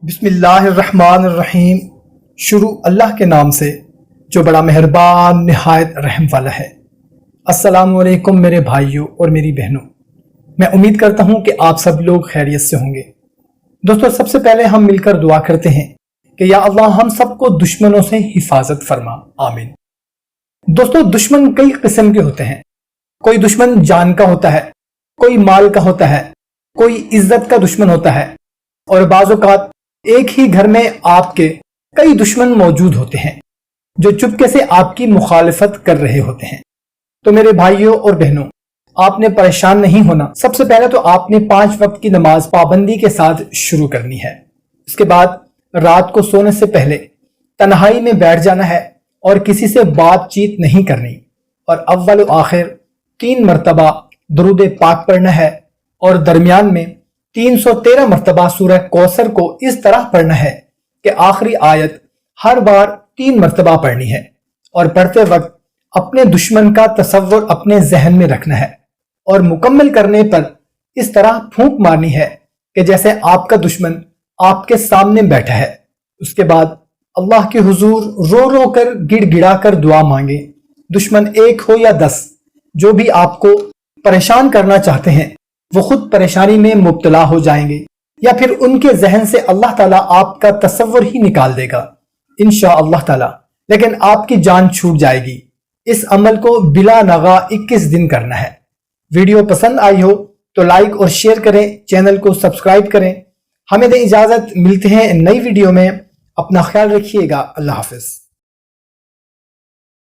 بسم اللہ الرحمن الرحیم۔ شروع اللہ کے نام سے جو بڑا مہربان نہایت رحم والا ہے۔ السلام علیکم میرے بھائیوں اور میری بہنوں، میں امید کرتا ہوں کہ آپ سب لوگ خیریت سے ہوں گے۔ دوستو، سب سے پہلے ہم مل کر دعا کرتے ہیں کہ یا اللہ ہم سب کو دشمنوں سے حفاظت فرما، آمین۔ دوستو، دشمن کئی قسم کے ہوتے ہیں۔ کوئی دشمن جان کا ہوتا ہے، کوئی مال کا ہوتا ہے، کوئی عزت کا دشمن ہوتا ہے، اور بعض اوقات ایک ہی گھر میں آپ کے کئی دشمن موجود ہوتے ہیں جو چپکے سے آپ کی مخالفت کر رہے ہوتے ہیں۔ تو میرے بھائیوں اور بہنوں، آپ نے پریشان نہیں ہونا۔ سب سے پہلے تو آپ نے 5 وقت کی نماز پابندی کے ساتھ شروع کرنی ہے۔ اس کے بعد رات کو سونے سے پہلے تنہائی میں بیٹھ جانا ہے اور کسی سے بات چیت نہیں کرنی، اور اول و آخر 3 مرتبہ درود پاک پڑھنا ہے، اور درمیان میں 313 مرتبہ سورہ کوثر کو اس طرح پڑھنا ہے کہ آخری آیت ہر بار 3 مرتبہ پڑھنی ہے، اور پڑھتے وقت اپنے دشمن کا تصور اپنے ذہن میں رکھنا ہے، اور مکمل کرنے پر اس طرح پھونک مارنی ہے کہ جیسے آپ کا دشمن آپ کے سامنے بیٹھا ہے۔ اس کے بعد اللہ کے حضور رو رو کر گڑ گڑا کر دعا مانگے۔ دشمن 1 ہو یا 10، جو بھی آپ کو پریشان کرنا چاہتے ہیں وہ خود پریشانی میں مبتلا ہو جائیں گے، یا پھر ان کے ذہن سے اللہ تعالیٰ آپ کا تصور ہی نکال دے گا انشاءاللہ تعالیٰ، لیکن آپ کی جان چھوٹ جائے گی۔ اس عمل کو بلا نغا 21 دن کرنا ہے۔ ویڈیو پسند آئی ہو تو لائک اور شیئر کریں، چینل کو سبسکرائب کریں۔ ہمیں دیں اجازت، ملتے ہیں نئی ویڈیو میں۔ اپنا خیال رکھیے گا، اللہ حافظ۔